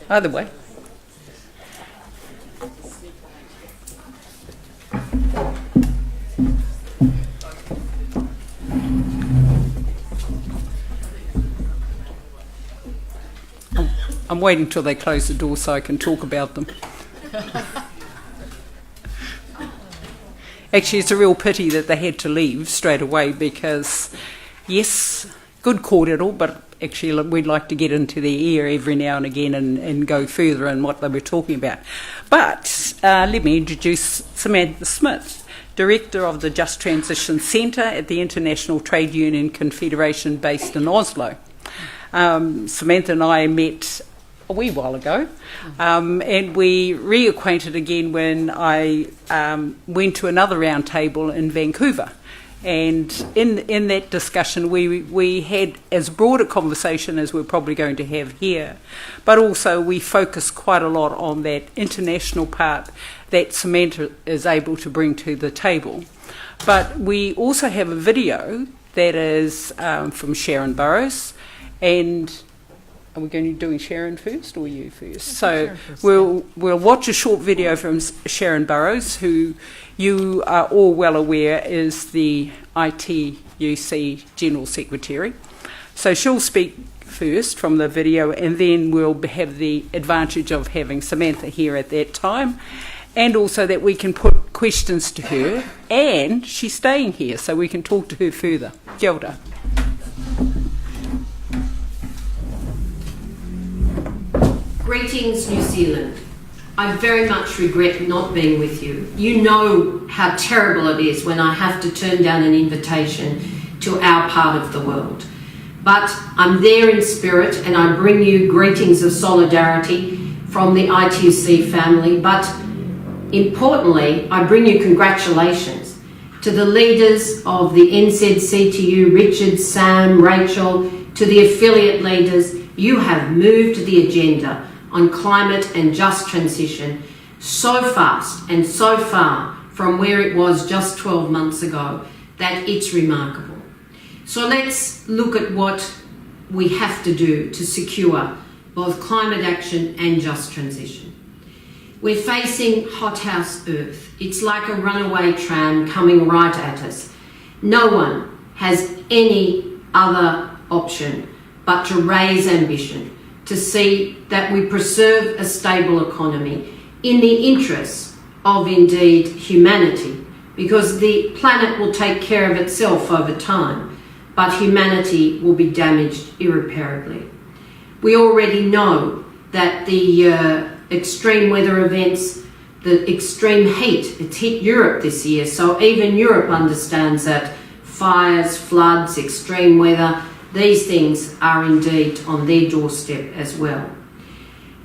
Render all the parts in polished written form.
Either way. I'm waiting till they close the door so I can talk about them. Actually, it's a real pity that they had to leave straight away because, yes, good kōrero, but actually we'd like to get into their ear every now and again and go further in what they were talking about. But let me introduce Samantha Smith, Director of the Just Transition Centre at the International Trade Union Confederation based in Oslo. Samantha and I met a wee while ago, and we reacquainted again when I went to another roundtable in Vancouver. And in that discussion, we had as broad a conversation as we're probably going to have here, but also we focused quite a lot on that international part that Samantha is able to bring to the table. But we also have a video that is from Sharon Burrows, and are we going to be doing Sharon first or you first? So we'll watch a short video from Sharon Burrows, who you are all well aware is the ITUC General Secretary. So she'll speak first from the video, and then we'll have the advantage of having Samantha here at that time, and also that we can put questions to her, and she's staying here so we can talk to her further. Kia ora. Greetings, New Zealand. I very much regret not being with you. You know how terrible it is when I have to turn down an invitation to our part of the world. But I'm there in spirit, and I bring you greetings of solidarity from the ITUC family. But importantly, I bring you congratulations to the leaders of the NZCTU, Richard, Sam, Rachel, to the affiliate leaders. You have moved the agenda on climate and just transition so fast and so far from where it was just 12 months ago that it's remarkable. So let's look at what we have to do to secure both climate action and just transition. We're facing hothouse Earth. It's like a runaway tram coming right at us. No one has any other option but to raise ambition, to see that we preserve a stable economy in the interests of indeed humanity, because the planet will take care of itself over time, but humanity will be damaged irreparably. We already know that the extreme weather events, the extreme heat, it's hit Europe this year, so even Europe understands that fires, floods, extreme weather, these things are indeed on their doorstep as well.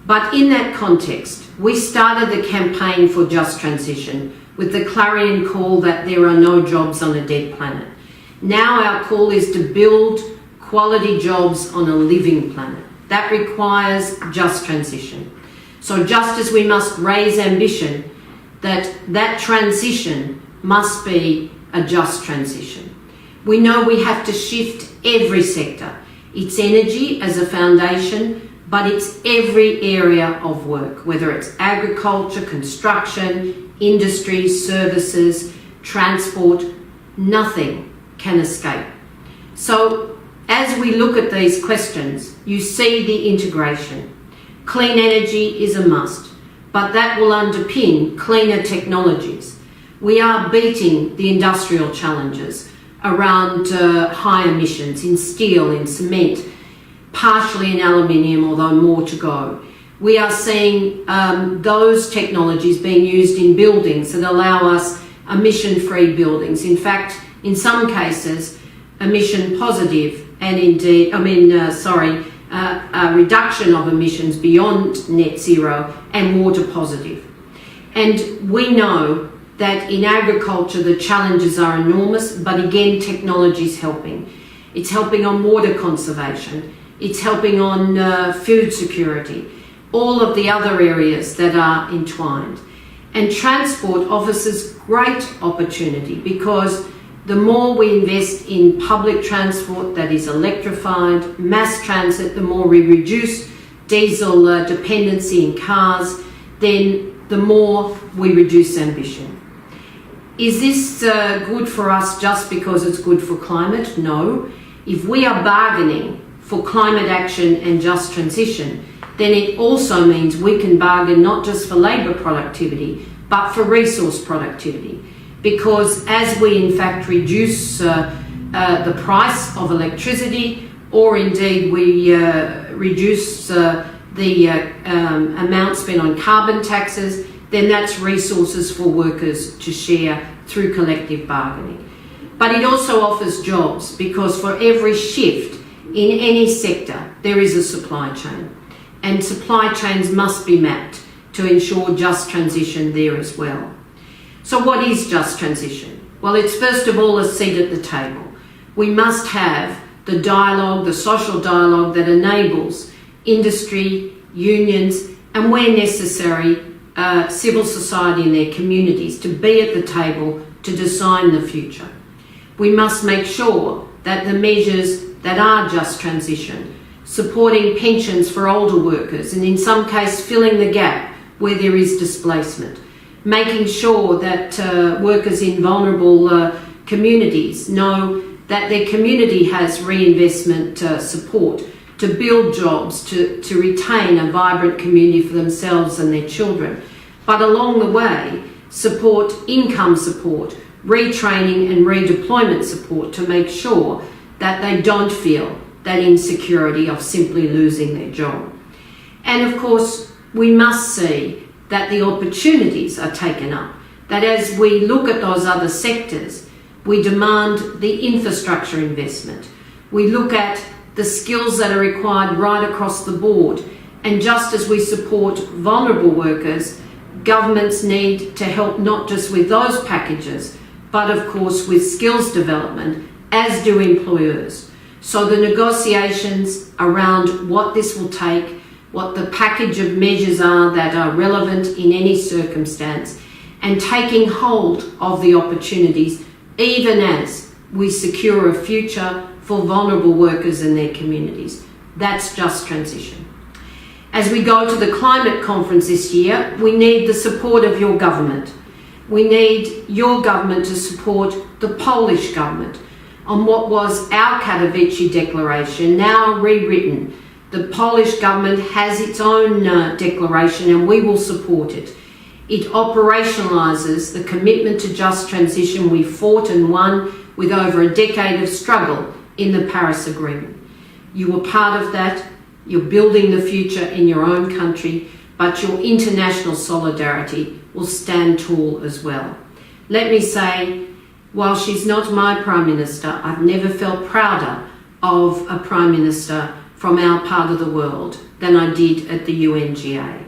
But in that context, we started the campaign for just transition with the clarion call that there are no jobs on a dead planet. Now our call is to build quality jobs on a living planet. That requires just transition. So just as we must raise ambition, that transition must be a just transition. We know we have to shift every sector. It's energy as a foundation, but it's every area of work, whether it's agriculture, construction, industry, services, transport, nothing can escape. So as we look at these questions, you see the integration. Clean energy is a must, but that will underpin cleaner technologies. We are beating the industrial challenges around high emissions in steel, in cement, partially in aluminium, although more to go. We are seeing those technologies being used in buildings that allow us emission-free buildings. In fact, in some cases, emission positive, and indeed, a reduction of emissions beyond net zero and water positive. And we know that in agriculture the challenges are enormous, but again technology is helping. It's helping on water conservation, it's helping on food security, all of the other areas that are entwined. And transport offers us great opportunity because the more we invest in public transport that is electrified, mass transit, the more we reduce diesel dependency in cars, then the more we reduce ambition. Is this good for us just because it's good for climate? No. If we are bargaining for climate action and just transition, then it also means we can bargain not just for labour productivity, but for resource productivity. Because as we in fact reduce the price of electricity, or indeed we reduce the amount spent on carbon taxes, then that's resources for workers to share through collective bargaining. But it also offers jobs, because for every shift in any sector, there is a supply chain. And supply chains must be mapped to ensure just transition there as well. So what is just transition? Well, it's first of all a seat at the table. We must have the dialogue, the social dialogue that enables industry, unions, and where necessary, civil society and their communities to be at the table to design the future. We must make sure that the measures that are just transition, supporting pensions for older workers, and in some case filling the gap where there is displacement, making sure that workers in vulnerable communities know that their community has reinvestment support to build jobs, to retain a vibrant community for themselves and their children. But along the way, support income support, retraining and redeployment support to make sure that they don't feel that insecurity of simply losing their job. And of course, we must see that the opportunities are taken up, that as we look at those other sectors, we demand the infrastructure investment. We look at the skills that are required right across the board. And just as we support vulnerable workers, governments need to help not just with those packages, but of course with skills development, as do employers. So the negotiations around what this will take, what the package of measures are that are relevant in any circumstance, and taking hold of the opportunities even as we secure a future for vulnerable workers and their communities. That's just transition. As we go to the climate conference this year, we need the support of your government. We need your government to support the Polish government on what was our Katowice declaration, now rewritten. The Polish government has its own declaration, and we will support it. It operationalises the commitment to just transition we fought and won with over a decade of struggle in the Paris Agreement. You were part of that. You're building the future in your own country, but your international solidarity will stand tall as well. Let me say, while she's not my Prime Minister, I've never felt prouder of a Prime Minister from our part of the world than I did at the UNGA.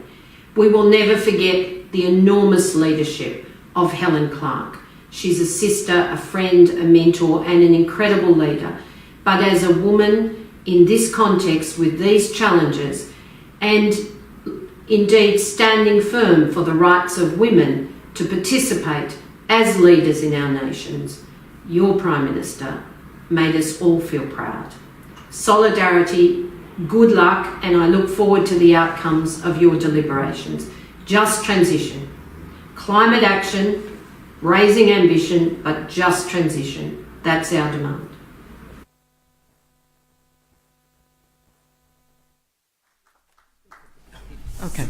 We will never forget the enormous leadership of Helen Clark. She's a sister, a friend, a mentor, and an incredible leader. But as a woman in this context with these challenges, and indeed standing firm for the rights of women to participate as leaders in our nations, your Prime Minister made us all feel proud. Solidarity, good luck, and I look forward to the outcomes of your deliberations. Just transition. Climate action, raising ambition, but just transition. That's our demand. Okay.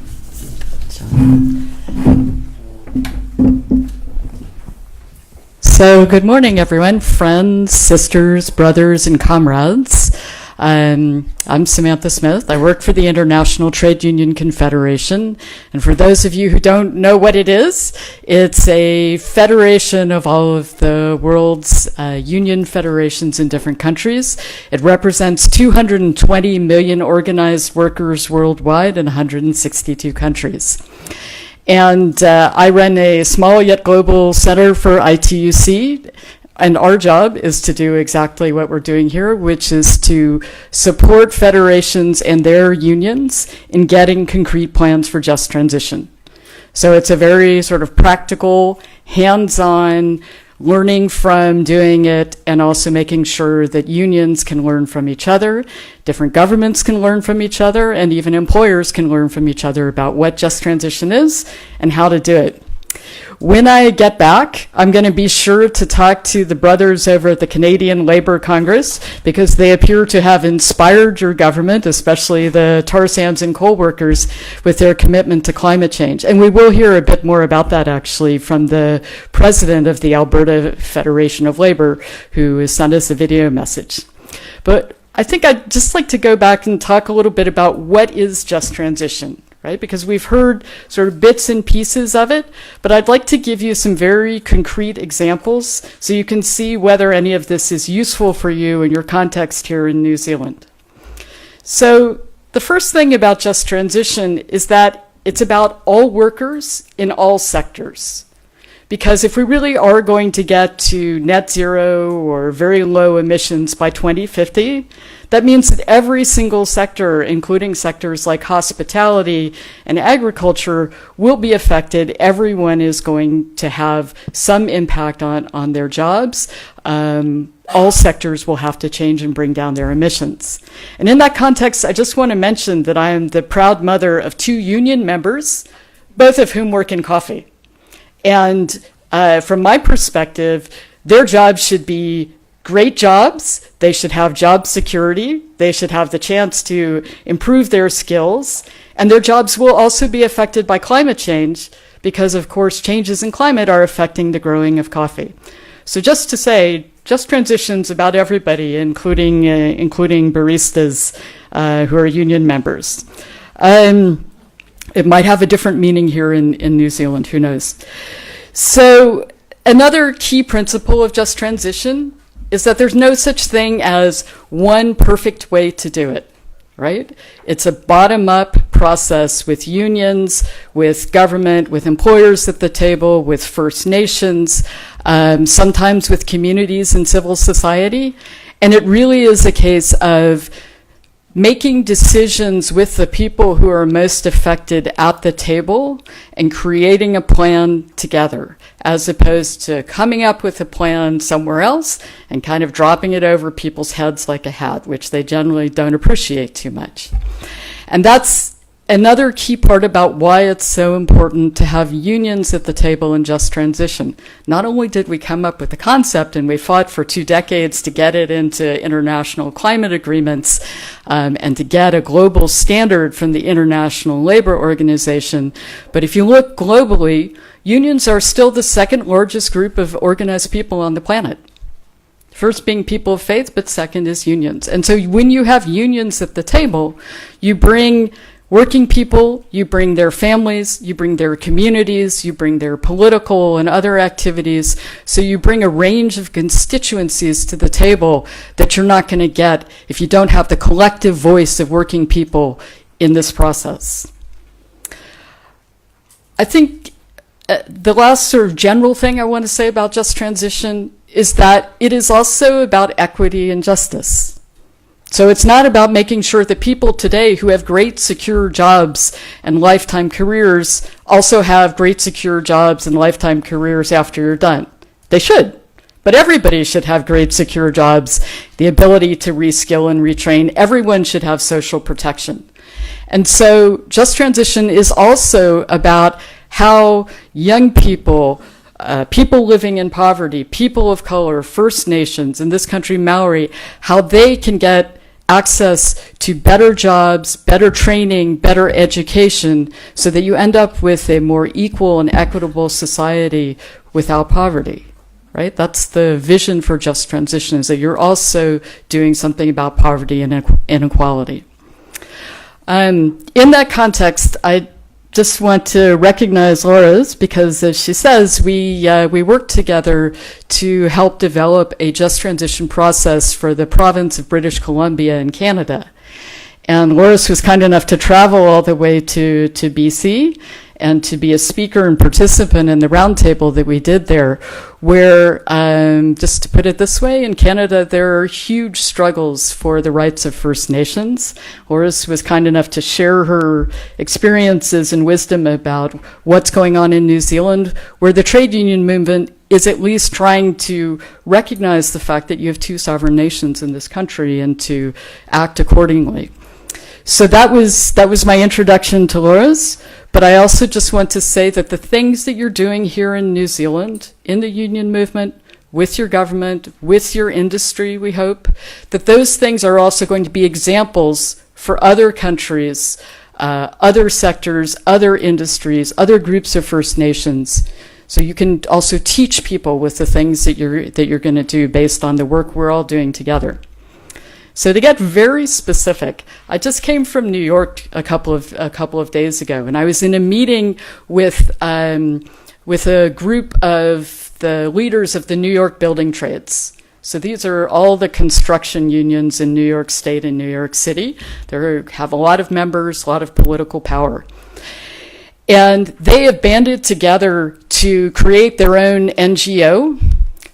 So good morning, everyone, friends, sisters, brothers, and comrades. I'm Samantha Smith. I work for the International Trade Union Confederation. And for those of you who don't know what it is, it's a federation of all of the world's union federations in different countries. It represents 220 million organized workers worldwide in 162 countries. And I run a small yet global center for ITUC. And our job is to do exactly what we're doing here, which is to support federations and their unions in getting concrete plans for just transition. So it's a very sort of practical, hands-on, learning from doing it, and also making sure that unions can learn from each other, different governments can learn from each other, and even employers can learn from each other about what just transition is and how to do it. When I get back, I'm going to be sure to talk to the brothers over at the Canadian Labour Congress, because they appear to have inspired your government, especially the tar sands and coal workers, with their commitment to climate change. And we will hear a bit more about that, actually, from the president of the Alberta Federation of Labour, who has sent us a video message. But I think I'd just like to go back and talk a little bit about what is just transition. Right? Because we've heard sort of bits and pieces of it, but I'd like to give you some very concrete examples so you can see whether any of this is useful for you in your context here in New Zealand. So the first thing about just transition is that it's about all workers in all sectors. Because if we really are going to get to net zero or very low emissions by 2050, that means that every single sector, including sectors like hospitality and agriculture, will be affected. Everyone is going to have some impact on their jobs. All sectors will have to change and bring down their emissions. And in that context, I just want to mention that I am the proud mother of 2 union members, both of whom work in coffee. And from my perspective, their jobs should be great jobs. They should have job security. They should have the chance to improve their skills. And their jobs will also be affected by climate change because, of course, changes in climate are affecting the growing of coffee. So just to say, just transitions about everybody, including baristas who are union members. It might have a different meaning here in New Zealand, who knows. So another key principle of just transition is that there's no such thing as one perfect way to do it, right? It's a bottom-up process with unions, with government, with employers at the table, with First Nations, sometimes with communities and civil society. And it really is a case of making decisions with the people who are most affected at the table and creating a plan together, as opposed to coming up with a plan somewhere else and kind of dropping it over people's heads like a hat, which they generally don't appreciate too much. And that's another key part about why it's so important to have unions at the table in just transition. Not only did we come up with the concept, and we fought for 2 decades to get it into international climate agreements and to get a global standard from the International Labour Organization, but if you look globally, unions are still the second largest group of organized people on the planet. First being people of faith, but second is unions. And so when you have unions at the table, you bring working people, you bring their families, you bring their communities, you bring their political and other activities. So you bring a range of constituencies to the table that you're not going to get if you don't have the collective voice of working people in this process. I think the last sort of general thing I want to say about just transition is that it is also about equity and justice. So it's not about making sure that people today who have great secure jobs and lifetime careers also have great secure jobs and lifetime careers after you're done. They should, but everybody should have great secure jobs, the ability to reskill and retrain. Everyone should have social protection. And so just transition is also about how young people, people living in poverty, people of color, First Nations, in this country Maori, how they can get access to better jobs, better training, better education, so that you end up with a more equal and equitable society without poverty, right? That's the vision for just transition, is that you're also doing something about poverty and inequality. In that context, I just want to recognize Laura's, because as she says, we worked together to help develop a just transition process for the province of British Columbia in Canada. And Loris was kind enough to travel all the way to BC and to be a speaker and participant in the roundtable that we did there, where, just to put it this way, in Canada there are huge struggles for the rights of First Nations. Horace was kind enough to share her experiences and wisdom about what's going on in New Zealand, where the trade union movement is at least trying to recognize the fact that you have two sovereign nations in this country and to act accordingly. So that was my introduction to Laura's, but I also just want to say that the things that you're doing here in New Zealand, in the union movement, with your government, with your industry, we hope, that those things are also going to be examples for other countries, other sectors, other industries, other groups of First Nations. So you can also teach people with the things that you're going to do based on the work we're all doing together. So to get very specific, I just came from New York a couple of days ago, and I was in a meeting with a group of the leaders of the New York building trades. So these are all the construction unions in New York State and New York City. They have a lot of members, a lot of political power. And they have banded together to create their own NGO,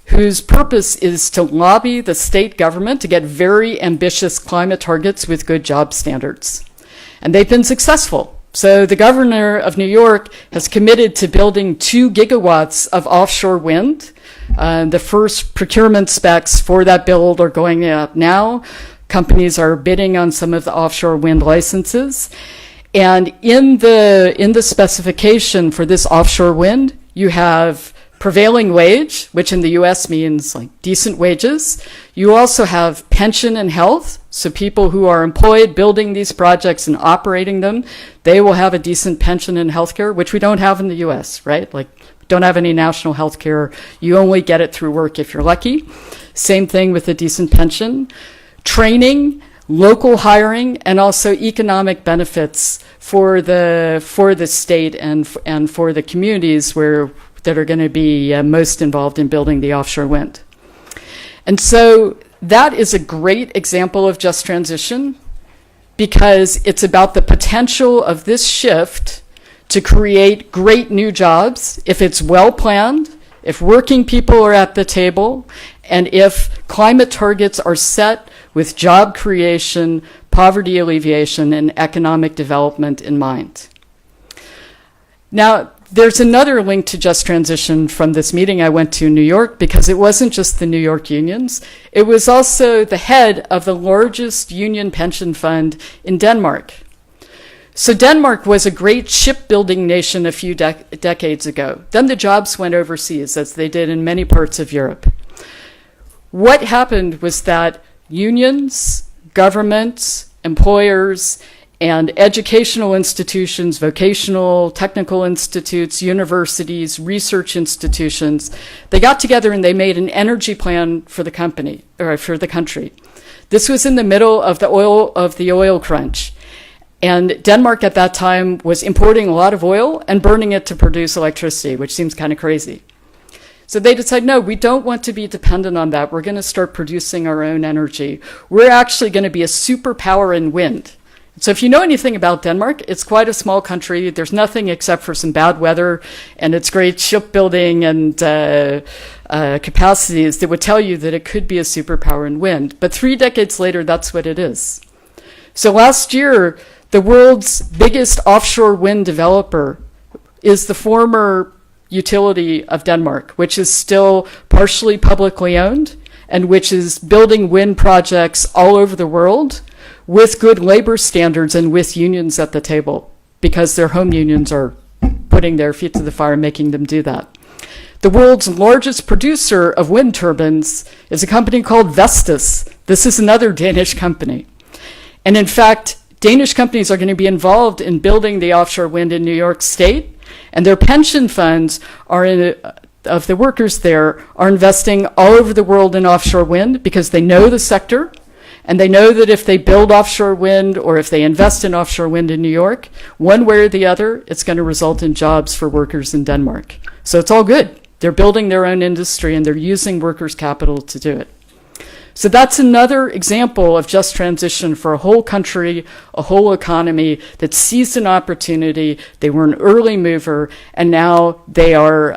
whose purpose is to lobby the state government to get very ambitious climate targets with good job standards. And they've been successful. So the governor of New York has committed to building 2 gigawatts of offshore wind. The first procurement specs for that build are going up now. Companies are bidding on some of the offshore wind licenses. And in the specification for this offshore wind, you have prevailing wage, which in the US means like decent wages. You also have pension and health. So people who are employed building these projects and operating them, they will have a decent pension and health care, which we don't have in the US, right? Like, we don't have any national health care. You only get it through work if you're lucky. Same thing with a decent pension. Training, local hiring, and also economic benefits for the state and for the communities that are going to be most involved in building the offshore wind. And so that is a great example of just transition, because it's about the potential of this shift to create great new jobs if it's well planned, if working people are at the table, and if climate targets are set with job creation, poverty alleviation, and economic development in mind. Now, there's another link to just transition from this meeting I went to in New York, because it wasn't just the New York unions. It was also the head of the largest union pension fund in Denmark. So Denmark was a great shipbuilding nation a few decades ago. Then the jobs went overseas, as they did in many parts of Europe. What happened was that unions, governments, employers, and educational institutions, vocational, technical institutes, universities, research institutions, they got together and they made an energy plan for the country. This was in the middle of the oil crunch. And Denmark at that time was importing a lot of oil and burning it to produce electricity, which seems kind of crazy. So they decided, no, we don't want to be dependent on that. We're going to start producing our own energy. We're actually going to be a superpower in wind. So if you know anything about Denmark, it's quite a small country. There's nothing except for some bad weather and its great shipbuilding and capacities that would tell you that it could be a superpower in wind. But 3 decades later, that's what it is. So last year, the world's biggest offshore wind developer is the former utility of Denmark, which is still partially publicly owned and which is building wind projects all over the world with good labor standards and with unions at the table, because their home unions are putting their feet to the fire, making them do that. The world's largest producer of wind turbines is a company called Vestas. This is another Danish company. And in fact, Danish companies are going to be involved in building the offshore wind in New York State, and their pension funds of the workers there are investing all over the world in offshore wind because they know the sector. And they know that if they build offshore wind or if they invest in offshore wind in New York, one way or the other, it's going to result in jobs for workers in Denmark. So it's all good. They're building their own industry and they're using workers' capital to do it. So that's another example of just transition for a whole country, a whole economy that seized an opportunity. They were an early mover, and now they're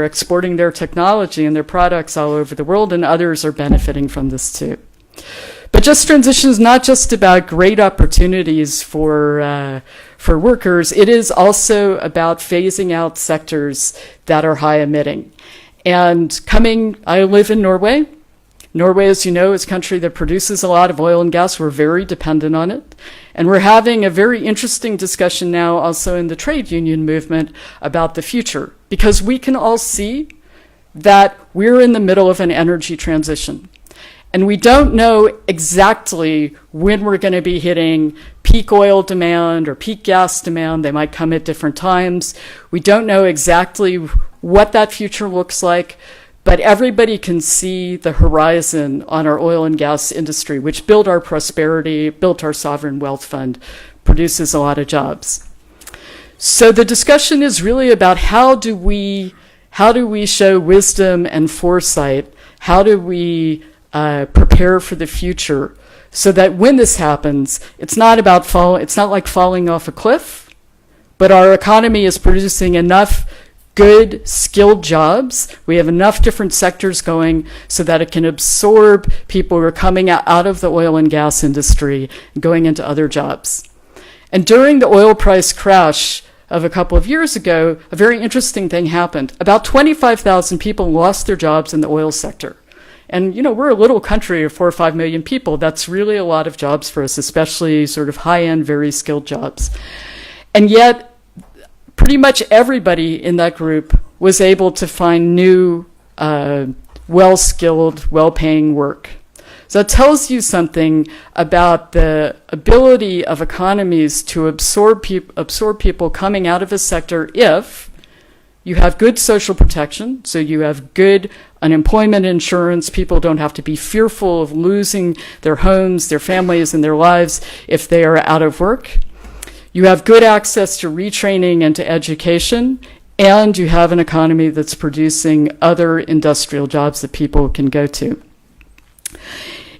exporting their technology and their products all over the world, and others are benefiting from this too. But just transition is not just about great opportunities for workers. It is also about phasing out sectors that are high emitting. And I live in Norway. Norway, as you know, is a country that produces a lot of oil and gas. We're very dependent on it. And we're having a very interesting discussion now also in the trade union movement about the future, because we can all see that we're in the middle of an energy transition. And we don't know exactly when we're going to be hitting peak oil demand or peak gas demand. They might come at different times. We don't know exactly what that future looks like. But everybody can see the horizon on our oil and gas industry, which built our prosperity, built our sovereign wealth fund, produces a lot of jobs. So the discussion is really about how do we show wisdom and foresight? How do we prepare for the future so that when this happens, it's not like falling off a cliff, but our economy is producing enough good, skilled jobs. We have enough different sectors going so that it can absorb people who are coming out of the oil and gas industry and going into other jobs. And during the oil price crash of a couple of years ago, a very interesting thing happened. About 25,000 people lost their jobs in the oil sector. And, we're a little country of 4 or 5 million people. That's really a lot of jobs for us, especially sort of high-end, very skilled jobs. And yet, pretty much everybody in that group was able to find new, well-skilled, well-paying work. So that tells you something about the ability of economies to absorb people coming out of a sector if you have good social protection, so you have good unemployment insurance. People don't have to be fearful of losing their homes, their families, and their lives if they are out of work. You have good access to retraining and to education, and you have an economy that's producing other industrial jobs that people can go to.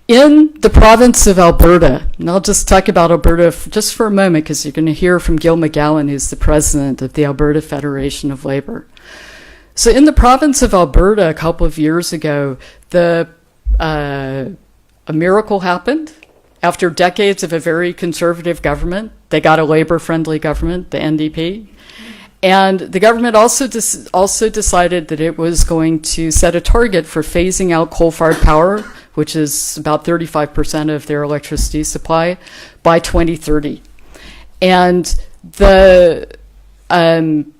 In the province of Alberta, and I'll just talk about Alberta just for a moment because you're going to hear from Gil McGowan, who's the president of the Alberta Federation of Labor. So in the province of Alberta a couple of years ago, a miracle happened. After decades of a very conservative government, they got a labor-friendly government, the NDP. And the government also decided that it was going to set a target for phasing out coal-fired power, which is about 35% of their electricity supply, by 2030. And in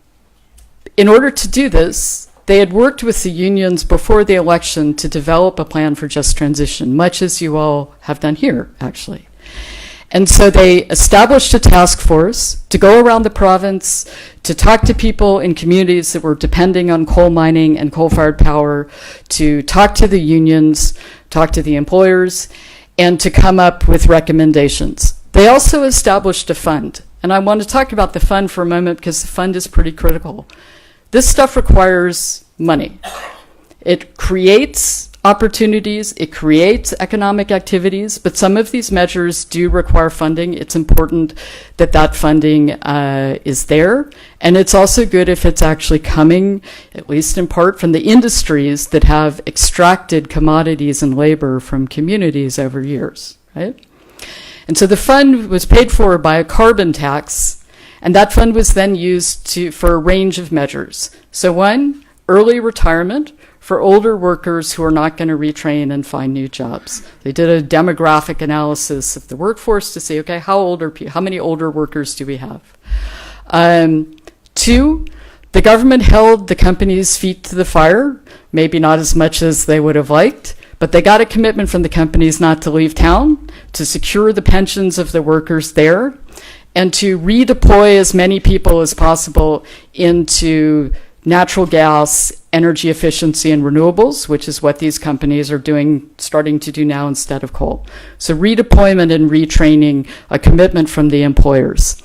order to do this, they had worked with the unions before the election to develop a plan for just transition, much as you all have done here, actually. And so they established a task force to go around the province, to talk to people in communities that were depending on coal mining and coal-fired power, to talk to the unions, talk to the employers, and to come up with recommendations. They also established a fund. And I want to talk about the fund for a moment because the fund is pretty critical. This stuff requires money. It creates opportunities, it creates economic activities, but some of these measures do require funding. It's important that that funding is there, and it's also good if it's actually coming, at least in part, from the industries that have extracted commodities and labor from communities over years, right? And so the fund was paid for by a carbon tax, and that fund was then used for a range of measures. So one, early retirement for older workers who are not going to retrain and find new jobs. They did a demographic analysis of the workforce to say, okay, how many older workers do we have? Two, the government held the companies' feet to the fire, maybe not as much as they would have liked, but they got a commitment from the companies not to leave town, to secure the pensions of the workers there, and to redeploy as many people as possible into natural gas, energy efficiency, and renewables, which is what these companies are starting to do now instead of coal. So redeployment and retraining, a commitment from the employers.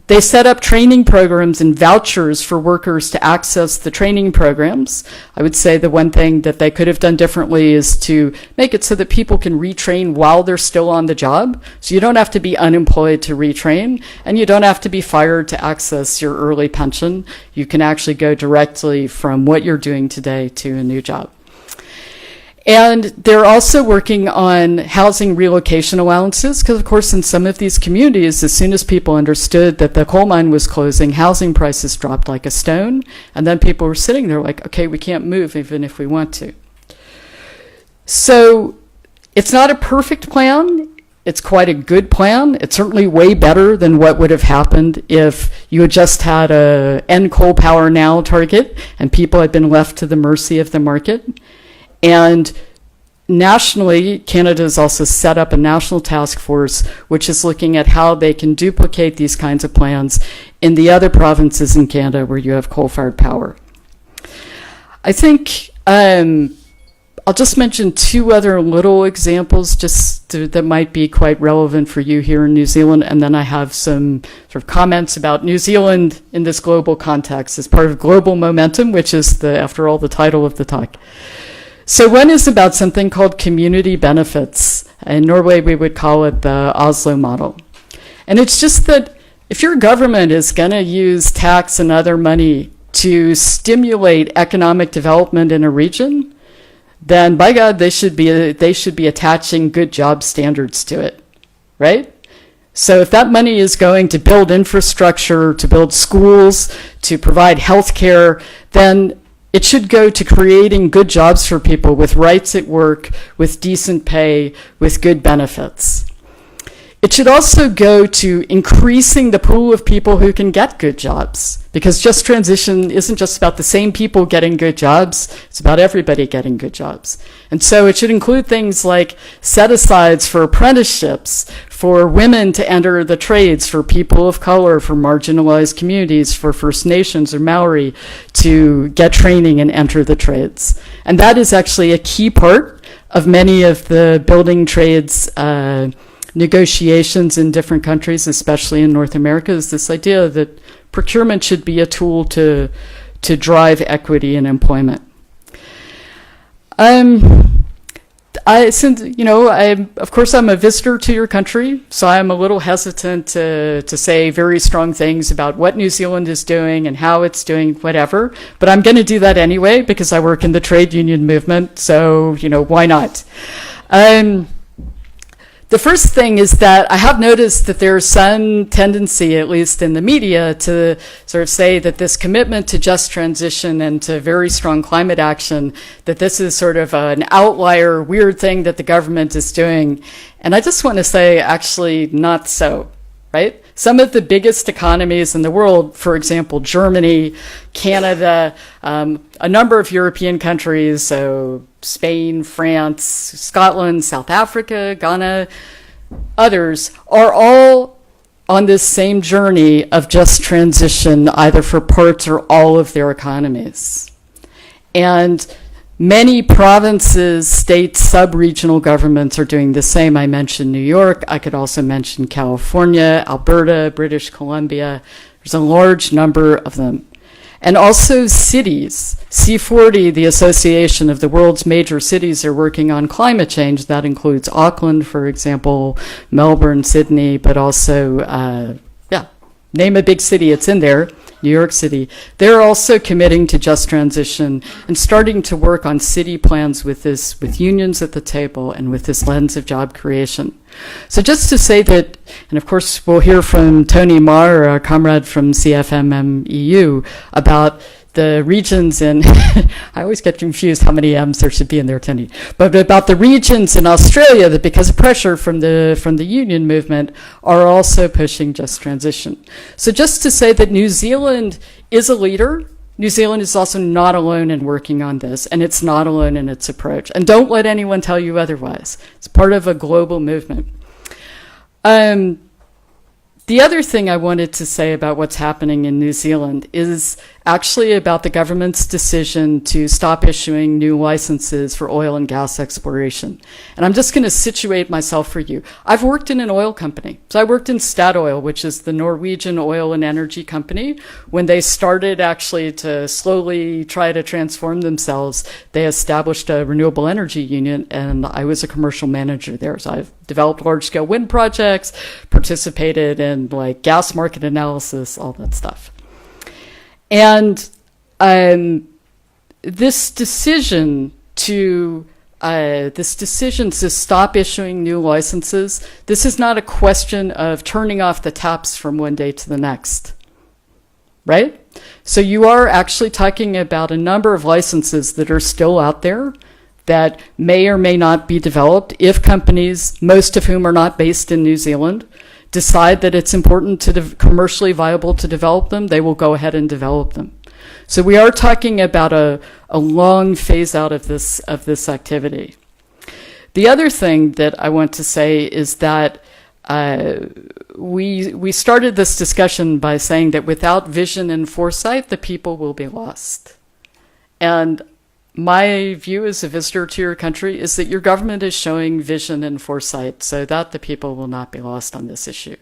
They set up training programs and vouchers for workers to access the training programs. I would say the one thing that they could have done differently is to make it so that people can retrain while they're still on the job. So you don't have to be unemployed to retrain, and you don't have to be fired to access your early pension. You can actually go directly from what you're doing today to a new job. And they're also working on housing relocation allowances, because of course in some of these communities, as soon as people understood that the coal mine was closing, housing prices dropped like a stone, and then people were sitting there like, okay, we can't move even if we want to. So it's not a perfect plan. It's quite a good plan. It's certainly way better than what would have happened if you had just had a end coal power now target and people had been left to the mercy of the market. And nationally, Canada has also set up a national task force which is looking at how they can duplicate these kinds of plans in the other provinces in Canada where you have coal-fired power. I think I'll just mention two other little examples that might be quite relevant for you here in New Zealand, and then I have some sort of comments about New Zealand in this global context as part of global momentum, which is, after all, the title of the talk. So one is about something called community benefits. In Norway, we would call it the Oslo Model. And it's just that if your government is going to use tax and other money to stimulate economic development in a region, then by God, they should be attaching good job standards to it, right? So if that money is going to build infrastructure, to build schools, to provide health care, then it should go to creating good jobs for people with rights at work, with decent pay, with good benefits. It should also go to increasing the pool of people who can get good jobs, because just transition isn't just about the same people getting good jobs, it's about everybody getting good jobs. And so it should include things like set-asides for apprenticeships, for women to enter the trades, for people of color, for marginalized communities, for First Nations or Maori to get training and enter the trades. And that is actually a key part of many of the building trades negotiations in different countries, especially in North America, is this idea that procurement should be a tool to drive equity and employment. Of course, I'm a visitor to your country, so I'm a little hesitant to say very strong things about what New Zealand is doing and how it's doing whatever, but I'm going to do that anyway because I work in the trade union movement, so, why not? The first thing is that I have noticed that there's some tendency, at least in the media, to sort of say that this commitment to just transition and to very strong climate action, that this is sort of an outlier, weird thing that the government is doing. And I just want to say, actually, not so, right? Some of the biggest economies in the world, for example, Germany, Canada, a number of European countries, so Spain, France, Scotland, South Africa, Ghana, others, are all on this same journey of just transition, either for parts or all of their economies. And many provinces, states, sub-regional governments are doing the same. I mentioned New York. I could also mention California, Alberta, British Columbia. There's a large number of them. And also cities. C40, the association of the world's major cities, are working on climate change. That includes Auckland, for example, Melbourne, Sydney, but also, name a big city, it's in there. New York City. They're also committing to just transition and starting to work on city plans with unions at the table and with this lens of job creation. So just to say that, and of course we'll hear from Tony Marr, our comrade from CFMM EU, about the regions in, I always get confused how many M's there should be in there, Tony, but about the regions in Australia that because of pressure from the union movement are also pushing just transition. So just to say that New Zealand is a leader, New Zealand is also not alone in working on this, and it's not alone in its approach. And don't let anyone tell you otherwise. It's part of a global movement. The other thing I wanted to say about what's happening in New Zealand is actually about the government's decision to stop issuing new licenses for oil and gas exploration. And I'm just going to situate myself for you. I've worked in an oil company. So I worked in Statoil, which is the Norwegian oil and energy company. When they started actually to slowly try to transform themselves, they established a renewable energy unit, and I was a commercial manager there. So I've developed large-scale wind projects, participated in like gas market analysis, all that stuff. And this decision to stop issuing new licenses, this is not a question of turning off the taps from one day to the next, right? So you are actually talking about a number of licenses that are still out there that may or may not be developed if companies, most of whom are not based in New Zealand, decide that it's important to commercially viable to develop them, they will go ahead and develop them. So we are talking about a long phase out of this activity. The other thing that I want to say is that we started this discussion by saying that without vision and foresight, the people will be lost. And my view as a visitor to your country is that your government is showing vision and foresight so that the people will not be lost on this issue.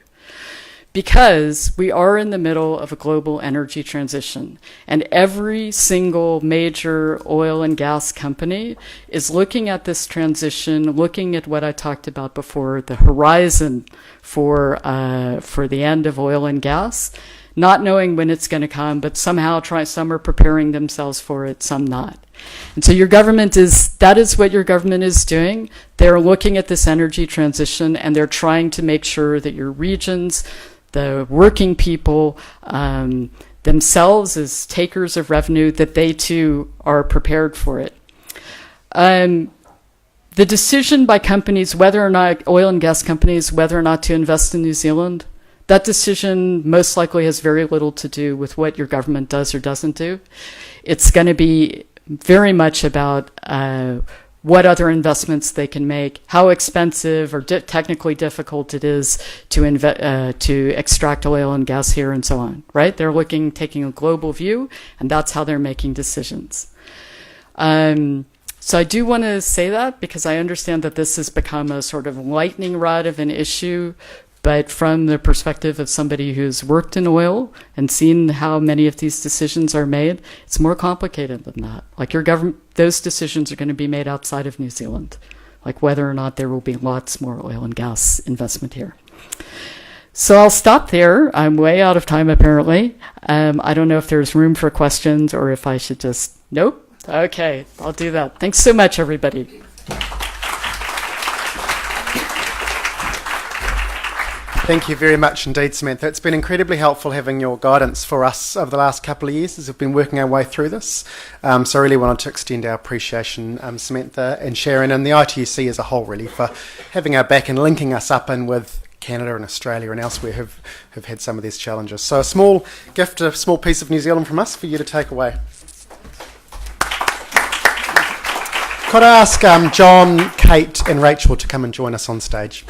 Because we are in the middle of a global energy transition, and every single major oil and gas company is looking at this transition, looking at what I talked about before, the horizon for the end of oil and gas, not knowing when it's going to come, but somehow some are preparing themselves for it, some not. And so that is what your government is doing. They're looking at this energy transition, and they're trying to make sure that your regions, the working people, themselves as takers of revenue, that they too are prepared for it. The decision by companies, whether or not, oil and gas companies, whether or not to invest in New Zealand, that decision most likely has very little to do with what your government does or doesn't do. It's going to be very much about what other investments they can make, how expensive or technically difficult it is to extract oil and gas here, and so on, right? They're taking a global view, and that's how they're making decisions. So I do want to say that because I understand that this has become a sort of lightning rod of an issue, but from the perspective of somebody who's worked in oil and seen how many of these decisions are made, it's more complicated than that. Like your government, those decisions are going to be made outside of New Zealand, like whether or not there will be lots more oil and gas investment here. So I'll stop there. I'm way out of time, apparently. I don't know if there's room for questions or if I should just, nope? Okay, I'll do that. Thanks so much, everybody. Thank you very much indeed, Samantha. It's been incredibly helpful having your guidance for us over the last couple of years as we've been working our way through this. So I really wanted to extend our appreciation, Samantha and Sharon, and the ITUC as a whole, really, for having our back and linking us up in with Canada and Australia and elsewhere who've had some of these challenges. So a small gift, a small piece of New Zealand from us for you to take away. Could I ask John, Kate and Rachel to come and join us on stage?